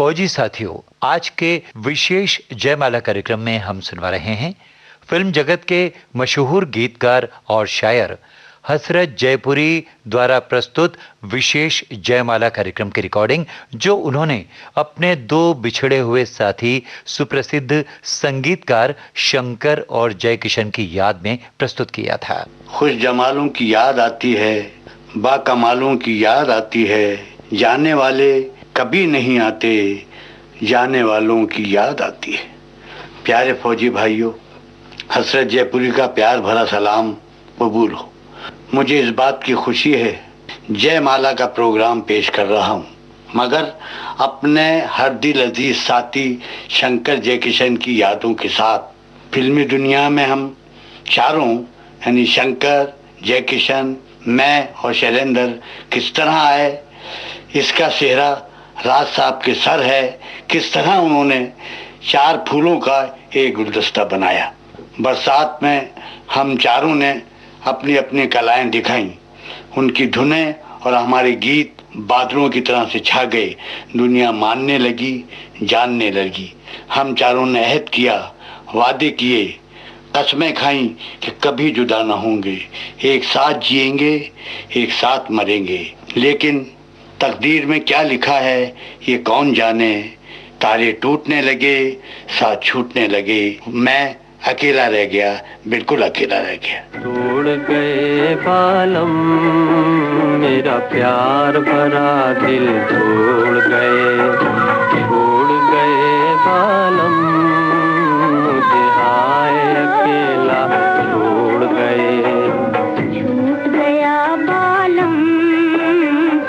फौजी साथियों, आज के विशेष जयमाला कार्यक्रम में हम सुनवा रहे हैं फिल्म जगत के मशहूर गीतकार और शायर हसरत जयपुरी द्वारा प्रस्तुत विशेष जयमाला कार्यक्रम की रिकॉर्डिंग, जो उन्होंने अपने दो बिछड़े हुए साथी सुप्रसिद्ध संगीतकार शंकर और जयकिशन की याद में प्रस्तुत किया था। खुश जमालों की याद आती है, बाकमालों की याद आती है, जाने वाले कभी नहीं आते, जाने वालों की याद आती है। प्यारे फौजी भाइयों, हसरत जयपुरी का प्यार भरा सलाम कबूल हो। मुझे इस बात की खुशी है जयमाला का प्रोग्राम पेश कर रहा हूँ, मगर अपने हर दिल अजीज साथी शंकर जयकिशन की यादों के साथ फिल्मी दुनिया में हम चारों यानी शंकर, जयकिशन, मैं और शैलेंद्र किस तरह आए, इसका सेहरा राज साहब के सर है। किस तरह उन्होंने चार फूलों का एक गुलदस्ता बनाया। बरसात में हम चारों ने अपनी अपनी कलाएं दिखाई। उनकी धुनें और हमारे गीत बादलों की तरह से छा गए। दुनिया मानने लगी, जानने लगी। हम चारों ने अहद किया, वादे किए, कसमें खाई कि कभी जुदा ना होंगे, एक साथ जिएंगे, एक साथ मरेंगे। लेकिन तकदीर में क्या लिखा है ये कौन जाने। तारे टूटने लगे, साथ छूटने लगे, मैं अकेला रह गया, बिल्कुल अकेला रह गया। तोड़ गए बालम मेरा प्यार भरा दिल, तोड़ गए बालम मुझे हाय अकेला छोड़ गए। छूट गया बालम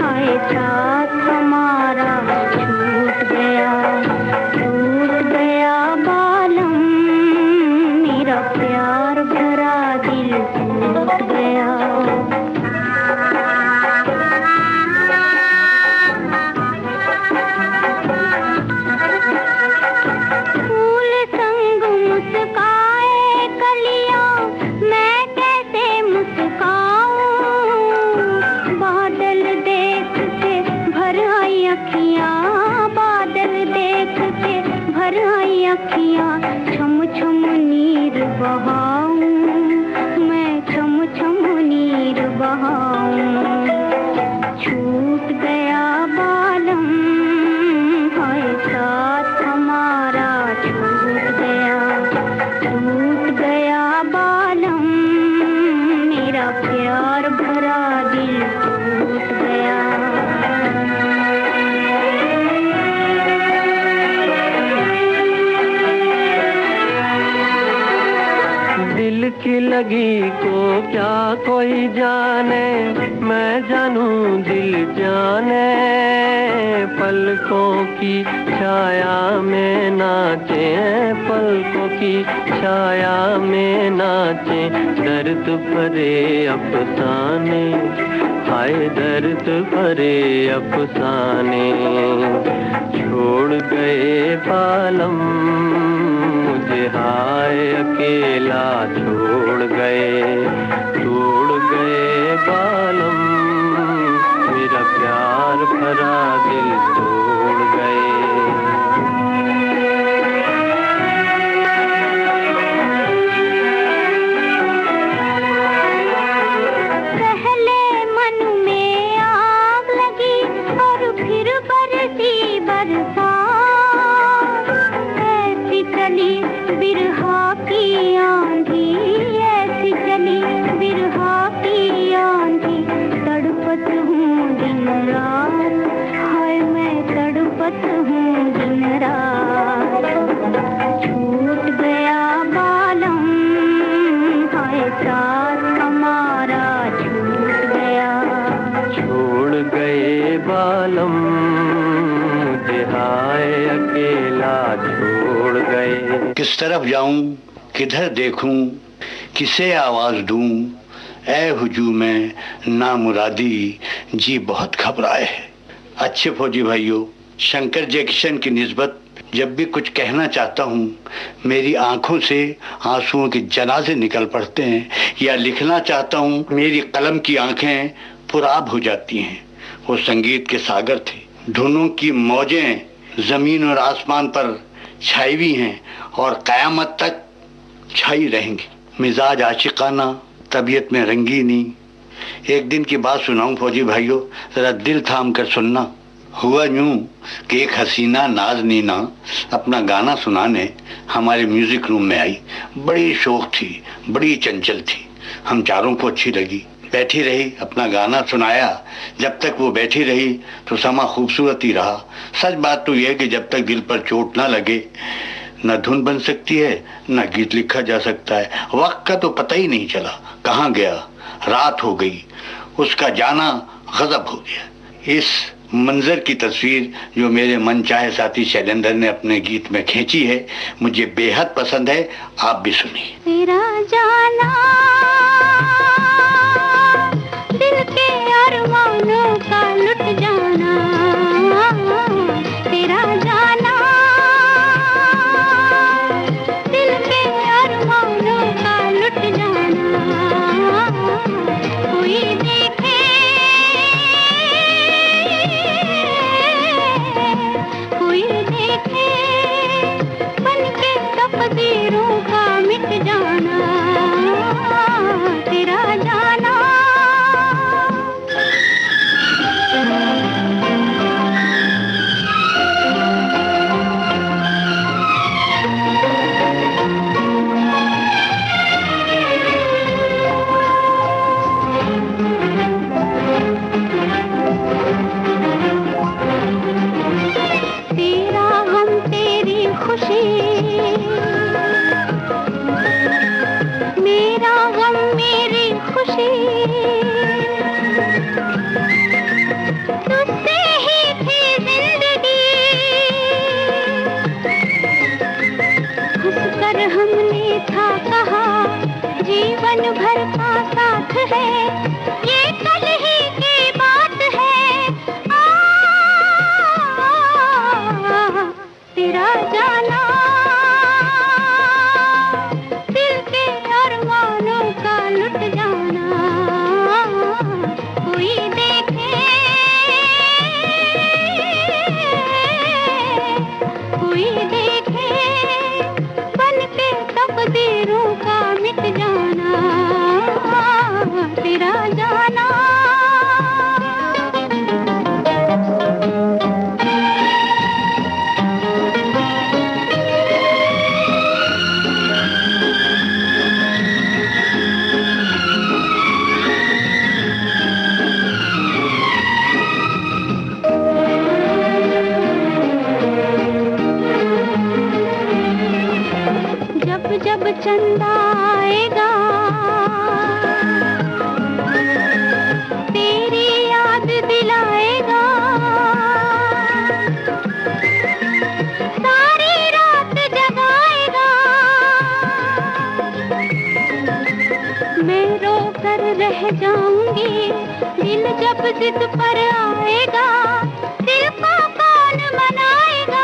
हाय साथ हमारा छूट गया बालम मेरा प्यार भरा दिल टूट गया। छम छम नीर बहाऊं, मैं छम छम नीर बहाऊं। छूट गया बालम हाय साथ हमारा छूट गया बालम मेरा प्यार भरा दिल टूट गया। दिल की लगी को क्या कोई जाने, मैं जानूं दिल जाने। पलकों की छाया में नाचे, पलकों की छाया में नाचे, दर्द भरे अफसाने, हाय दर्द भरे अफसाने। छोड़ गए बालम मुझे हाय अकेला छोड़ गए, तोड़ गए बालम मेरा प्यार भरा दिल तोड़ गए। पहले मन में आग लगी और फिर बरसी बरसात, ऐसी चली बिरहा की आंधी, ऐसी चली बिरहा की आंधी। तड़पत हूँ दिन रात, हाय मैं तड़पत हूँ दिन रात। छूट गया बालम हाय साथ हमारा छूट गया। छोड़ गए बालम मुझे हाय अकेला छोड़ गए। किस तरफ जाऊं, किधर देखूं, किसे आवाज दूं, ऐ हुजूम में नामुरादी जी बहुत घबराए है। अच्छे फौजी भाइयों, शंकर जयकिशन की निस्बत जब भी कुछ कहना चाहता हूँ, मेरी आंखों से आंसुओं के जनाजे निकल पड़ते हैं, या लिखना चाहता हूँ, मेरी कलम की आंखें पुराब हो जाती हैं। वो संगीत के सागर थे, धुनों की मौजें जमीन और आसमान पर छाई हुई हैं और कयामत तक छाई रहेंगी। मिजाज आशिकाना, तबीयत में रंगीनी। एक दिन की बात सुनाऊं फौजी भाइयों, जरा दिल थाम कर सुनना। हुआ यूं कि एक हसीना नाज़नीना अपना गाना सुनाने हमारे म्यूजिक रूम में आई। बड़ी शौक थी, बड़ी चंचल थी, हम चारों को अच्छी लगी। बैठी रही, अपना गाना सुनाया। जब तक वो बैठी रही तो समा खूबसूरत ही रहा। सच बात तो यह कि जब तक दिल पर चोट ना लगे न धुन बन सकती है न गीत लिखा जा सकता है। वक्त का तो पता ही नहीं चला, कहाँ गया, रात हो गई, उसका जाना गजब हो गया। इस मंजर की तस्वीर जो मेरे मनचाहे साथी शैलेंद्र ने अपने गीत में खींची है, मुझे बेहद पसंद है। आप भी सुनिए। तेरा जाना दिल के अरमानों का लुट जाना, तेरा जाना दिल के अरमानों का लुट जाना। कोई देखे, कोई देखे, बन के तकदीरों का मिट जाना, तेरा जाना। तेरा गम तेरी खुशी, मेरा गम मेरी खुशी, तुझसे ही थी जिंदगी। हंसकर हमने था कहा जीवन भर का साथ है, ये कल ही की बात है। तेरा जाना दिल के अरमानों का लुट जाना। कोई देखे, कोई देखे, बन के तकदीरों का मिट जाना, तेरा जाना। जब जब चंदा आएगा तेरी याद दिलाएगा, सारी रात जगाएगा। मैं रो कर रह जाऊंगी, दिल जब जिद पर आएगा, दिल को कौन मनाएगा।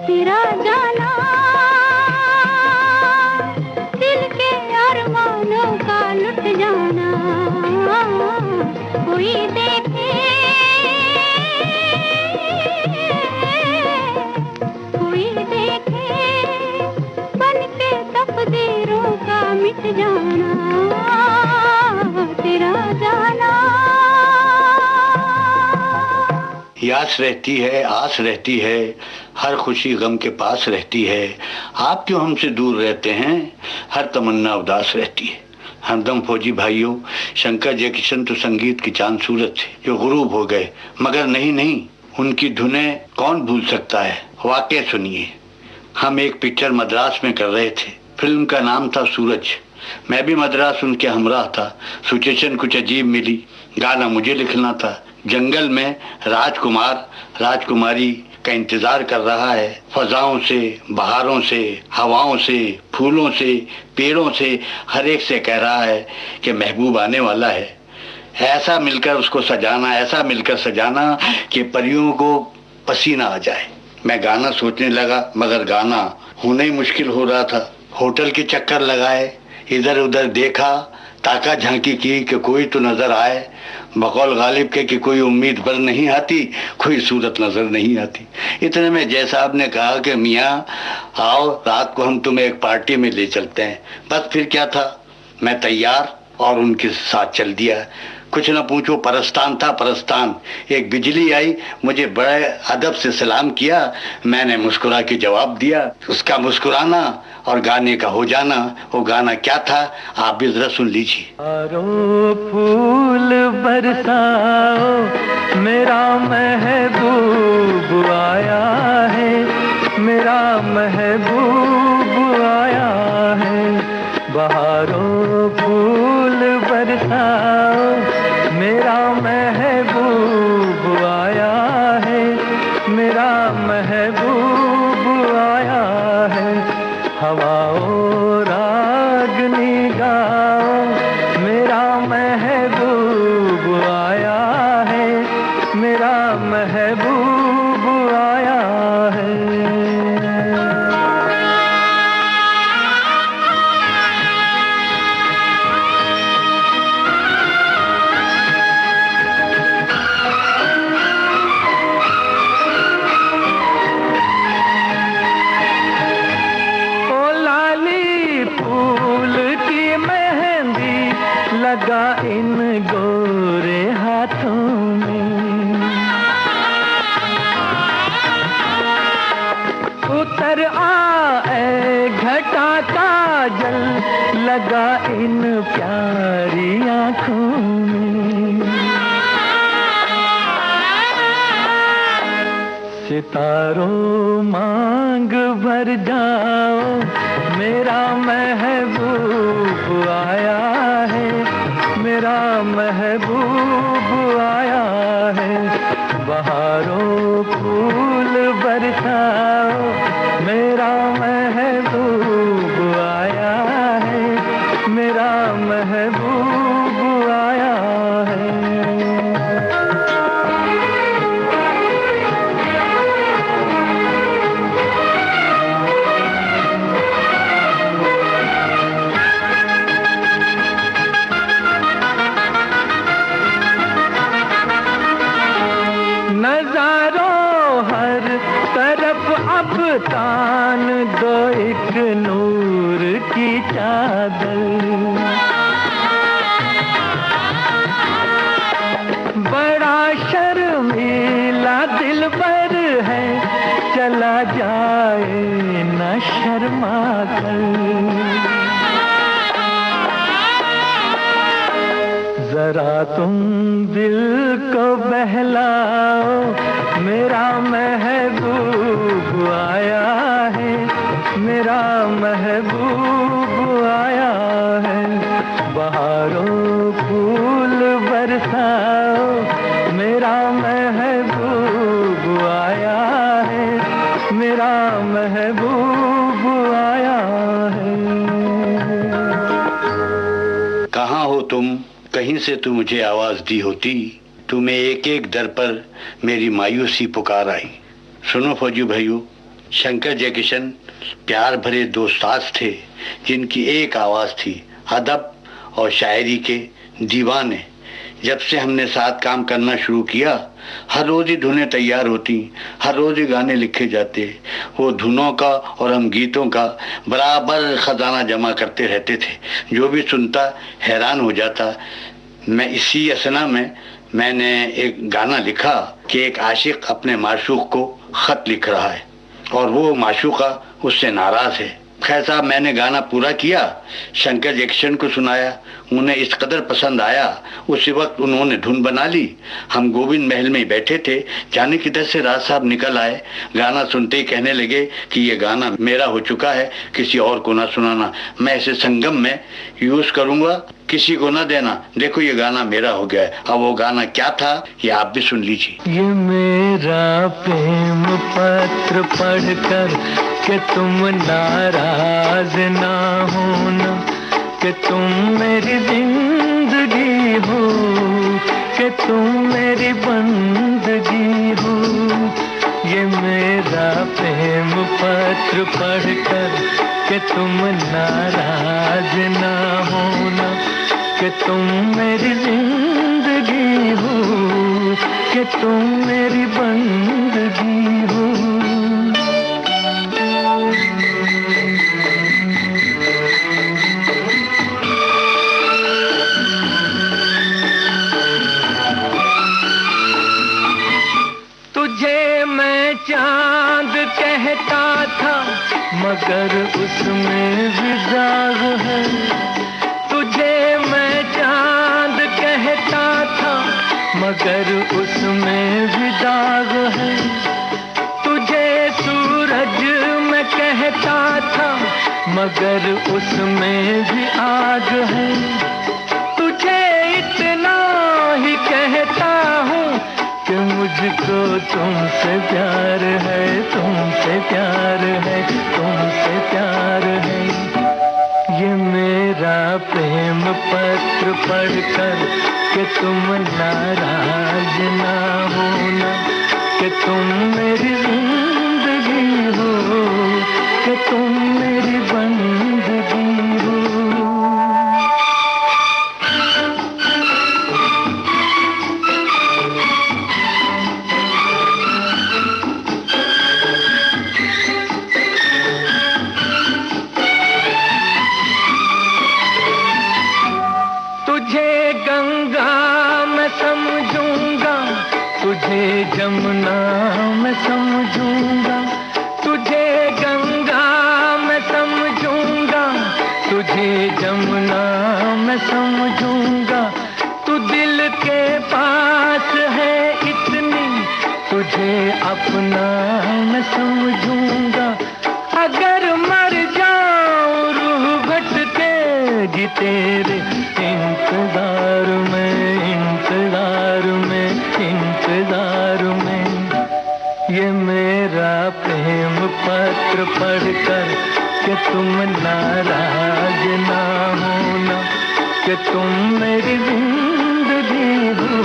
तेरा जाना दिल के अरमानों का लुट जाना। कोई देखे, कोई देखे, बन के तकदीरों का मिट जाना, तेरा जाना। यास रहती है, आस रहती है, हर खुशी गम के पास रहती है। आप क्यों हमसे दूर रहते हैं, हर तमन्ना उदास रहती है। हमदम फौजी भाइयों, शंकर जयकिशन तो संगीत की चांद सूरत थे जो गुरूब हो गए, मगर नहीं, उनकी धुनें कौन भूल सकता है। वाकई सुनिए। हम एक पिक्चर मद्रास में कर रहे थे, फिल्म का नाम था सूरज। मैं भी मद्रास उनके हमराह था। सिचुएशन कुछ अजीब मिली, गाना मुझे लिखना था। जंगल में राजकुमार राजकुमारी का इंतजार कर रहा है। फजाओं से, बहारों से, हवाओं से, फूलों से, पेड़ों से, हर एक से कह रहा है कि महबूब आने वाला है। ऐसा मिलकर उसको सजाना, ऐसा मिलकर सजाना कि परियों को पसीना आ जाए। मैं गाना सोचने लगा, मगर गाना होना ही मुश्किल हो रहा था। होटल के चक्कर लगाए, इधर उधर देखा, ताका झांकी की कि कोई तो नजर आए। बकौल गालिब के कि कोई उम्मीद पर नहीं आती, कोई सूरत नजर नहीं आती। इतने में जय साहब ने कहा कि मियाँ आओ, रात को हम तुम्हें एक पार्टी में ले चलते हैं। बस फिर क्या था, मैं तैयार और उनके साथ चल दिया। कुछ ना पूछो, परस्तान था परस्तान। एक बिजली आई, मुझे बड़े अदब से सलाम किया, मैंने मुस्कुरा के जवाब दिया। उसका मुस्कुराना और गाने का हो जाना। वो गाना क्या था, आप भी जरा सुन लीजिए। फूल बरसाओ, मेरा महबूब आया है, मेरा महबूब आया है। बहारों फूल बरसाओ, मेरा महबूब आया है, मेरा महबूब आया है। हवाओं रागनी गाओ, मेरा महबूब आया है, मेरा महबूब आया है। लगा इन गोरे हाथों में, उतर आए घटा का जल, लगा इन प्यारी आँखों में। सितारों मांग भर जाओ, मेरा महबूब आया है, मेरा महबूब आया है। बहारों फूल बरसाओ, मेरा महबूब आया है, मेरा महबूब आया है। नजारों हर तरफ अब तान दो एक नूर की चादर। बड़ा शर्मीला दिलबर है, चला जाए न शर्मा कर। जरा तुम दिल को बहलाओ, मेरा महबूब आया है, मेरा महबूब आया है। बहारों फूल बरसाओ, मेरा महबूब आया है, मेरा महबूब आया है। कहाँ हो तुम, कहीं से तू मुझे आवाज दी होती, तुम्हें एक एक दर पर मेरी मायूसी पुकार आई। सुनो फौजी भाइयों, शंकर जयकिशन प्यार भरे दो सास थे, जिनकी एक आवाज थी, अदब और शायरी के दीवाने। जब से हमने साथ काम करना शुरू किया, हर रोज ही धुनें तैयार होती, हर रोज ही गाने लिखे जाते। वो धुनों का और हम गीतों का बराबर खजाना जमा करते रहते थे। जो भी सुनता हैरान हो जाता। मैं इसी असना में मैंने एक गाना लिखा कि एक आशिक अपने माशूक को खत लिख रहा है और वो माशूका उससे नाराज है। खैर साहब, मैंने गाना पूरा किया, शंकर जयकिशन को सुनाया, उन्हें इस कदर पसंद आया, उसी वक्त उन्होंने धुन बना ली। हम गोविंद महल में बैठे थे, जाने किधर से राज साहब निकल आए। गाना सुनते ही कहने लगे कि ये गाना मेरा हो चुका है, किसी और को ना सुनाना, मैं इसे संगम में यूज करूंगा, किसी को ना देना। देखो ये गाना मेरा हो गया है। अब वो गाना क्या था ये आप भी सुन लीजिए। ये मेरा प्रेम पत्र पढ़कर कि तुम नाराज ना होना, कि तुम मेरी जिंदगी हो, कि तुम मेरी बंदगी हो। ये मेरा प्रेम पत्र पढ़कर कि तुम नाराज ना होना, कि तुम मेरी जिंदगी कि तुम मेरी बंदगी हो। तुझे मैं चांद कहता था मगर उसमें भी दाग है। तुझे मैं चांद कहता था मगर उसमें भी दाग है। तुझे सूरज मैं कहता था मगर उसमें भी आग है। तुझे इतना ही कहता हूँ कि मुझको तुमसे प्यार है, तुमसे प्यार है, तुमसे प्यार है। ये मेरा प्रेम पत्र पढ़कर कि तुम नाराज ना होना, कि तुम मेरी जिंदगी हो, कि तुम मेरी बंदगी हो। तुझे गंगा मैं समझूंगा, तुझे जमुना मैं समझूंगा। तुझे गंगा मैं समझूंगा, तुझे जमुना मैं समझूंगा। तू दिल के पास है इतनी, तुझे अपना मैं समझूंगा। अगर मर जाऊं रूह भटकेगी तेरे इंतजार में, इंतजार में, इंतजार में। ये मेरा प्रेम पत्र पढ़कर कि तुम नाराज ना होना, कि तुम मेरी जिंदगी हो,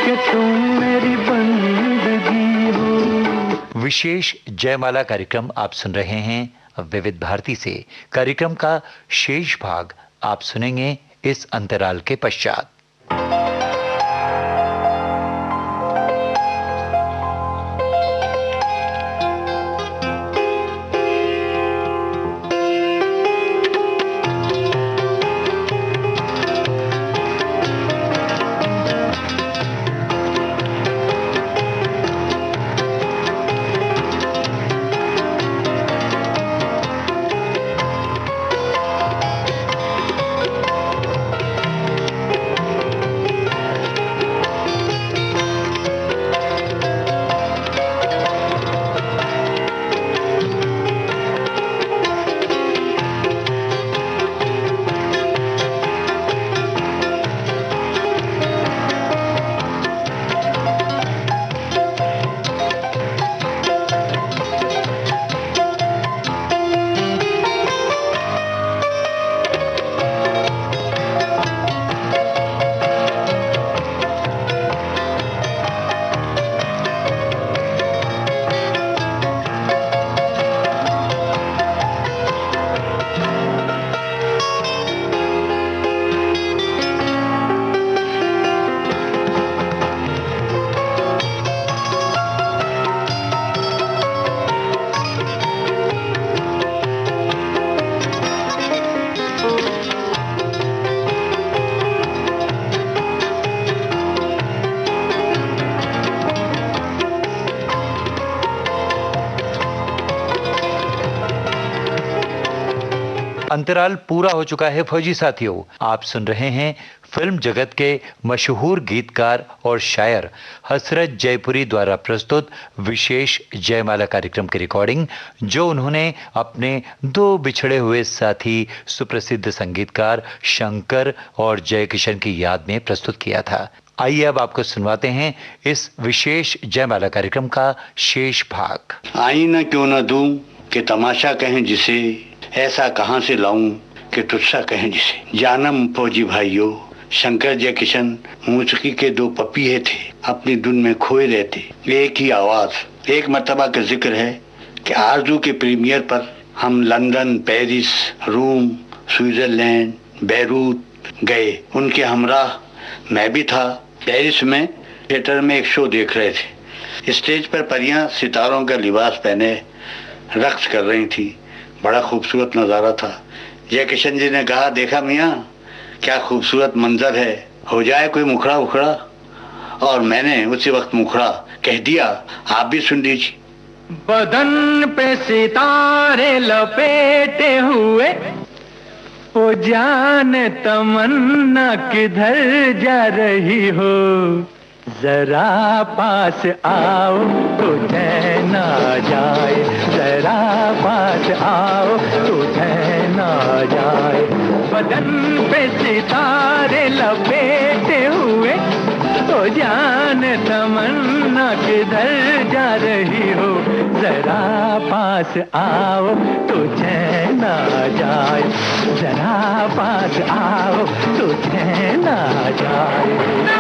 कि तुम मेरी बंदगी हो। विशेष जयमाला कार्यक्रम आप सुन रहे हैं विविध भारती से। कार्यक्रम का शेष भाग आप सुनेंगे इस अंतराल के पश्चात। अंतराल पूरा हो चुका है फौजी साथियों। आप सुन रहे हैं फिल्म जगत के मशहूर गीतकार और शायर हसरत जयपुरी द्वारा प्रस्तुत विशेष जयमाला कार्यक्रम की रिकॉर्डिंग, जो उन्होंने अपने दो बिछड़े हुए साथी सुप्रसिद्ध संगीतकार शंकर और जयकिशन की याद में प्रस्तुत किया था। आइए अब आपको सुनवाते हैं इस विशेष जयमाला कार्यक्रम का शेष भाग। आई न क्यों न दूं कि तमाशा कहें जिसे, ऐसा कहां से लाऊं कि तुझसा कहें जिसे। जानम फौजी भाइयों, शंकर जयकिशन मौसीकी के दो पपीहे थे, अपनी धुन में खोए रहते। एक ही आवाज। एक मर्तबा का जिक्र है कि आरजू के प्रीमियर पर हम लंदन, पेरिस, रोम, स्विट्जरलैंड, बेरूत गए। उनके हमराह मैं भी था। पेरिस में थिएटर में एक शो देख रहे थे। स्टेज पर परियां सितारों का लिबास पहने रक्स कर रही थी। बड़ा खूबसूरत नज़ारा था। जय किशन जी ने कहा, देखा मियाँ, क्या खूबसूरत मंजर है, हो जाए कोई मुखड़ा उखड़ा। और मैंने उसी वक्त मुखड़ा कह दिया। आप भी सुन लीजिए। बदन पे सितारे लपेटे हुए, ओ जान तमन्ना किधर जा रही हो, जरा पास आओ तो चैन आ जाए, जरा पास आओ तो चैन आ जाए। बदन पे सितारे लपेटे हुए, ओ जान तमन्ना किधर जा रही हो, जरा पास आओ तो चैन आ जाए, जरा पास आओ तो चैन आ जाए।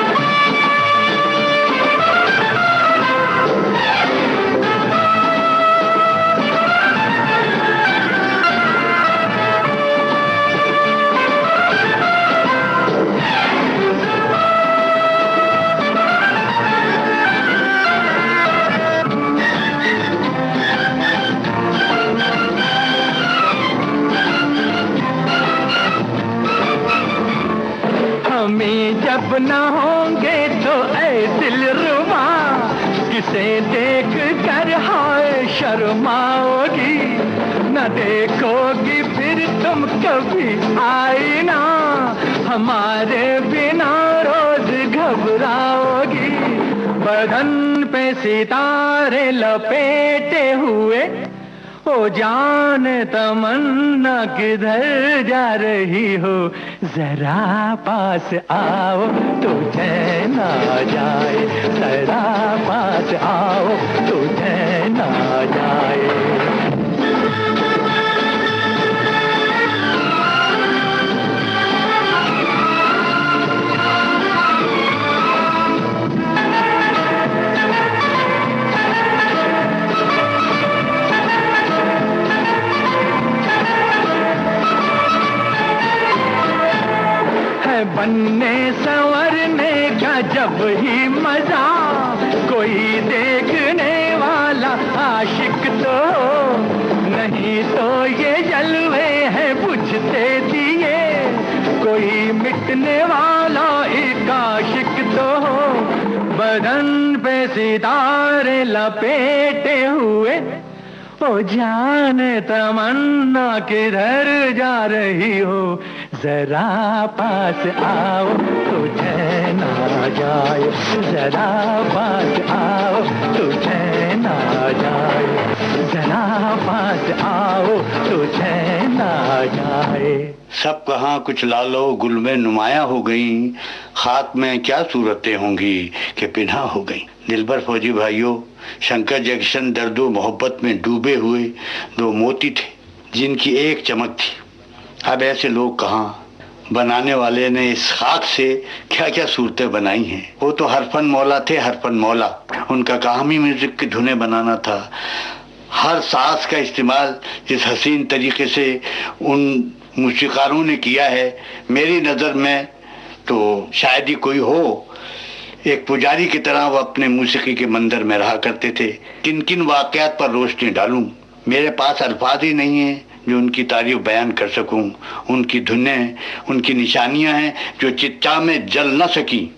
हमें जब न होंगे तो ऐ दिलरुबा, किसे देख कर हाय शर्माओगी, न देखोगी फिर तुम कभी आईना, हमारे बिना रोज घबराओगी। बदन पे सितारे लपेटे हुए, ओ जान तमन्ना किधर जा रही हो, जरा पास आओ तो चैन आ जाए, जरा पास आओ तो चैन आ जाए। बनने संवरने का जब ही मजा, कोई देखने वाला आशिक तो, नहीं तो ये जलवे हैं बुझते दिए, कोई मिटने वाला एक आशिक तो। बदन पे सितारे लपेटे हुए, ओ जान तमन्ना किधर जा रही हो, जरा पास आओ तो चैन आ जाए, जरा पास आओ तो चैन आ जाए, जरा पास आओ तो चैन आ जाए। सब कहाँ कुछ लालो गुल में नुमाया हो गई, खाक में क्या सूरतें होंगी कि पिन्हा हो गई। दिलबर फौजी भाइयों, शंकर जयकिशन दर्दो मोहब्बत में डूबे हुए दो मोती थे जिनकी एक चमक थी। अब ऐसे लोग कहाँ, बनाने वाले ने इस खाक से क्या क्या सूरतें बनाई हैं। वो तो हरफन मौला थे, हरफन मौला। उनका काम ही म्यूजिक की धुनें बनाना था। हर सांस का इस्तेमाल जिस हसीन तरीके से उन मूसीकारों ने किया है, मेरी नज़र में तो शायद ही कोई हो। एक पुजारी की तरह वो अपने मूसीकी के मंदिर में रहा करते थे। किन किन वाक़यात पर रोशनी डालूं, मेरे पास अल्फाज ही नहीं है जो उनकी तारीफ बयान कर सकूं। उनकी धुनें, उनकी निशानियां हैं जो चित्ता में जल न सकी,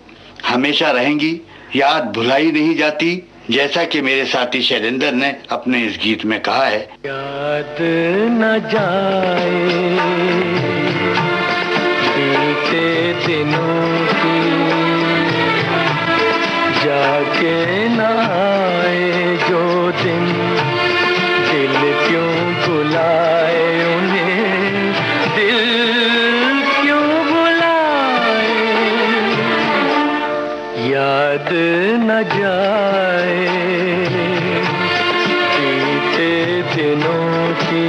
हमेशा रहेंगी, याद भुलाई नहीं जाती। जैसा कि मेरे साथी शैलेंद्र ने अपने इस गीत में कहा है, याद न जाए बीते दिनों की, जाके न आए जो दिन, दिल क्यों बुलाए उन्हें, दिल क्यों बुलाए। याद न जाए बीते दिनों की,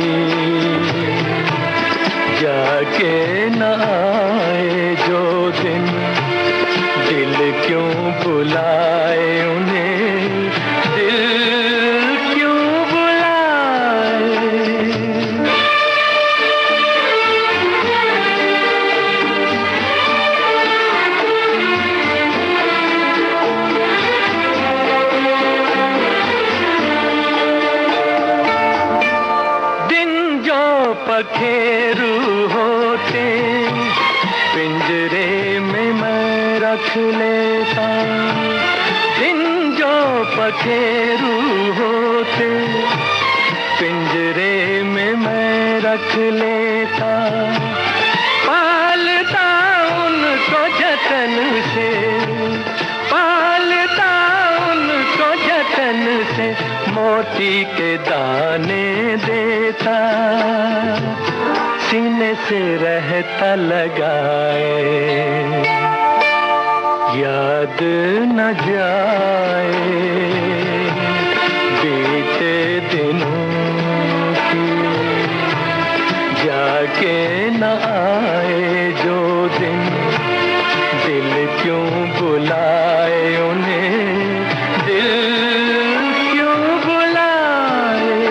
जाके न आए जो दिन, दिल क्यों बुलाए उन्हें, दिल क्यों बुलाए। रख लेता, दिन जो पखेरू होते पिंजरे में मैं रख लेता, पालता उनको जतन से, पालता उनको जतन से, मोती के दाने देता, सीने से रहता लगाए, याद न जाए बीते दिनों की, जाके न आए जो दिन, दिल क्यों बुलाए उन्हें, दिल क्यों बुलाए।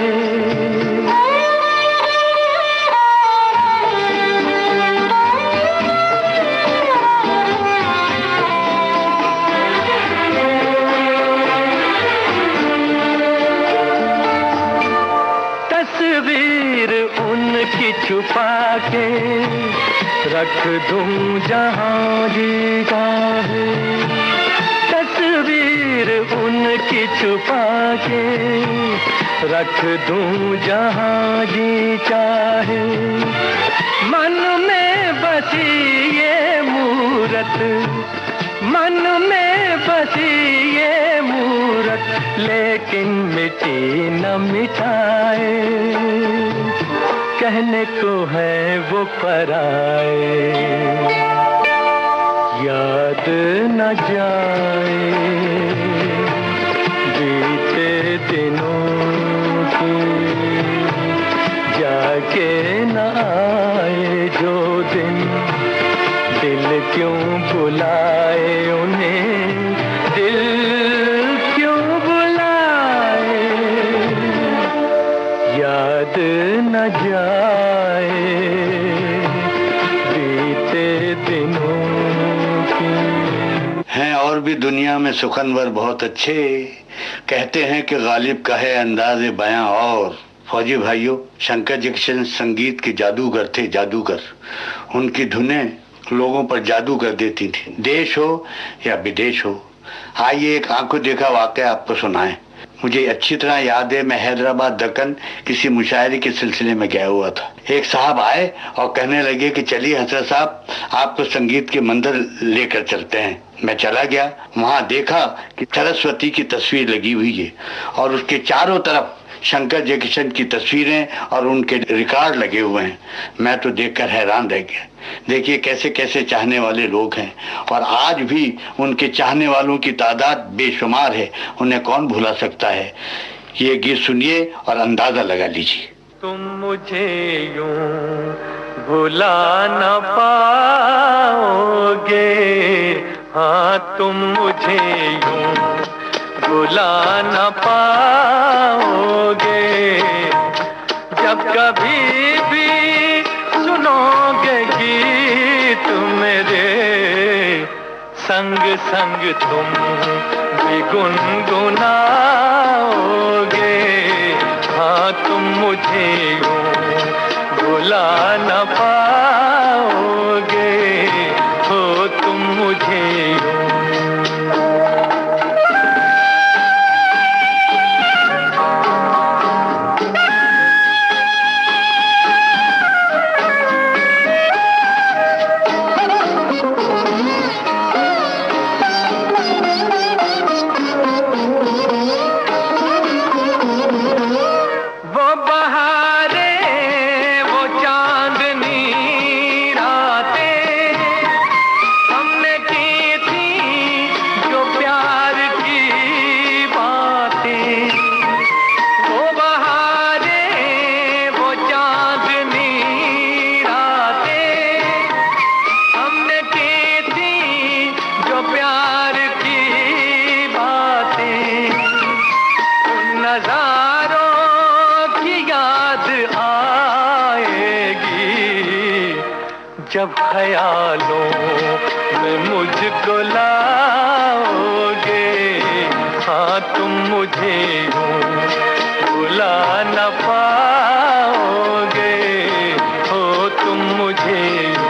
तस्वीर उनकी छुपा के रख दूं जहां जी चाहे, तस्वीर उनकी छुपा के रख दूं जहां जी चाहे, मन में बसी ये मूरत, मन में बसी ये मूरत, लेकिन मिटी न मिटाए, कहने को है वो पराए, याद न जाए बीते दिनों की, जाके न आए जो दिन, दिल क्यों बुलाए उन्हें, दिल क्यों बुलाए, याद न जाए बीते दिनों की। हैं और भी दुनिया में सुखनवर बहुत अच्छे, कहते हैं कि गालिब का है अंदाज़े बयां और। फौजी भाइयों, शंकर जैक्सन संगीत के जादूगर थे, जादूगर। उनकी धुनें लोगों पर जादू कर देती थी, देश हो या विदेश हो। आइए एक आंखों देखा वाकया आपको सुनाएं। मुझे अच्छी तरह याद है, मैं हैदराबाद दक्कन किसी मुशायरे के सिलसिले में गया हुआ था। एक साहब आए और कहने लगे कि चलिए हसरत साहब, आपको संगीत के मंदिर लेकर चलते हैं। मैं चला गया, वहां देखा कि सरस्वती की तस्वीर लगी हुई है और उसके चारों तरफ शंकर जैक्सन की तस्वीरें और उनके रिकॉर्ड लगे हुए हैं। मैं तो देखकर हैरान रह गया। देखिए कैसे कैसे चाहने वाले लोग हैं और आज भी उनके चाहने वालों की तादाद बेशुमार है। उन्हें कौन भुला सकता है। ये गीत सुनिए और अंदाजा लगा लीजिए। तुम मुझे यूं भुला न पाओगे, हाँ तुम मुझे यूं भुला न पाओगे, जब कभी भी सुनोगे गीत मेरे, संग संग तुम भी गुनगुनाओगे, हाँ तुम मुझे यूं भुला न पाओगे, हो तुम मुझे यूं। जब ख्यालों में मुझको लाओगे, हाँ तुम मुझे यूं भुला न पाओगे, हो तुम मुझे यूं।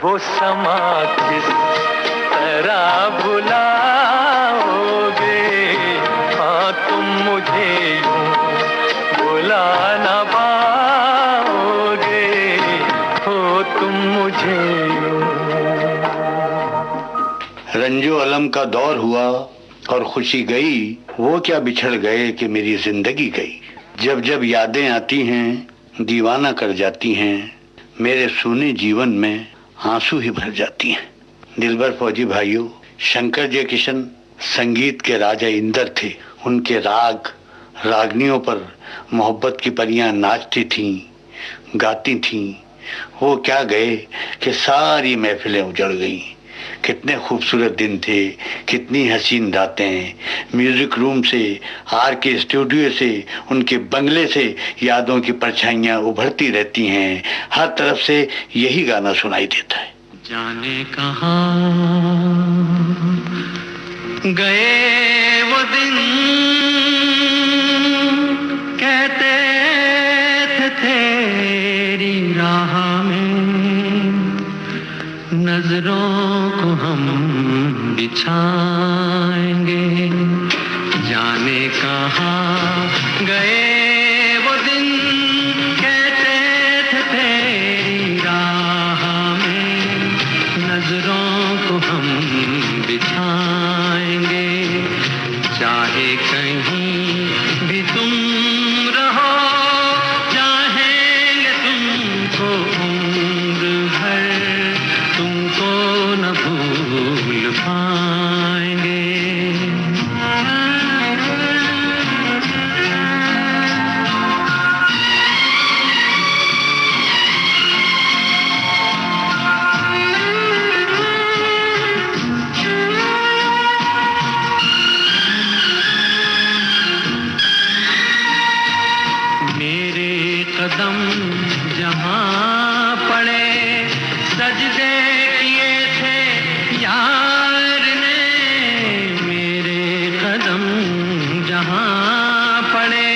वो समा किस तरह भुलाओगे। हाँ तुम मुझे यूं भुला ना पाओगे, हो तुम मुझे यूं। रंजो अलम का दौर हुआ और खुशी गई, वो क्या बिछड़ गए कि मेरी जिंदगी गई। जब जब यादें आती हैं दीवाना कर जाती हैं, मेरे सूने जीवन में आंसू ही भर जाती हैं। दिलबर फौजी भाइयों, शंकर जयकिशन संगीत के राजा इंदर थे। उनके राग रागनियों पर मोहब्बत की परियां नाचती थीं, गाती थीं। वो क्या गए कि सारी महफिलें उजड़ गईं। कितने खूबसूरत दिन थे, कितनी हसीन रातें। म्यूजिक रूम से, आर के स्टूडियो से, उनके बंगले से यादों की परछाइयां उभरती रहती हैं। हर तरफ से यही गाना सुनाई देता है। जाने कहाँ गए वो दिन, कहते थे तेरी राह में नजरों को हम बिछाएंगे। जाने कहाँ गए वो दिन, कहते थे तेरी राह में नजरों को हम बिछाएंगे। चाहे कहीं भी तुम रहो, चाहेंगे तुमको उम्र भर, तुमको न भूल पाएंगे। मेरे कदम जहाँ पड़े, सजदे किए थे यार ने। मेरे कदम जहाँ पड़े,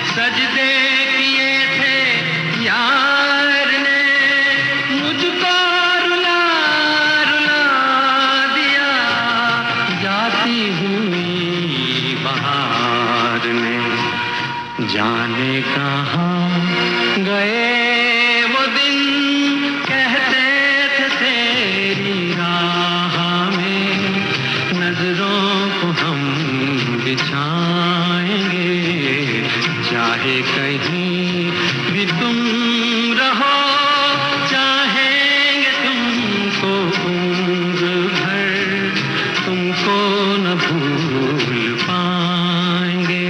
सजदे किए थे यार ने। मुझको रुला रुला दिया जाती हुई बहार ने। जाने कहाँ गए वो दिन, कहते थे तेरी राह में नजरों को हम बिछाएंगे। चाहे कहीं भी तुम रहो, चाहेंगे तुमको उम्र भर, तुमको न भूल पाएंगे।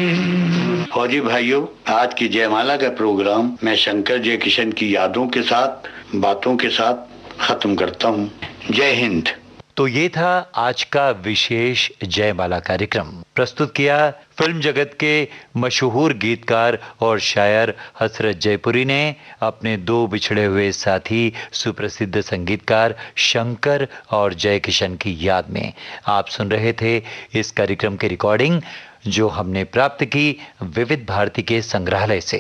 फौजी भाइयों, आज की जयमाला का प्रोग्राम मैं शंकर जयकिशन की यादों के साथ, बातों के साथ खत्म करता हूँ। जय हिंद। तो ये था आज का विशेष जयमाला कार्यक्रम। प्रस्तुत किया फिल्म जगत के मशहूर गीतकार और शायर हसरत जयपुरी ने अपने दो बिछड़े हुए साथी सुप्रसिद्ध संगीतकार शंकर और जयकिशन की याद में। आप सुन रहे थे इस कार्यक्रम की रिकॉर्डिंग जो हमने प्राप्त की विविध भारती के संग्रहालय से।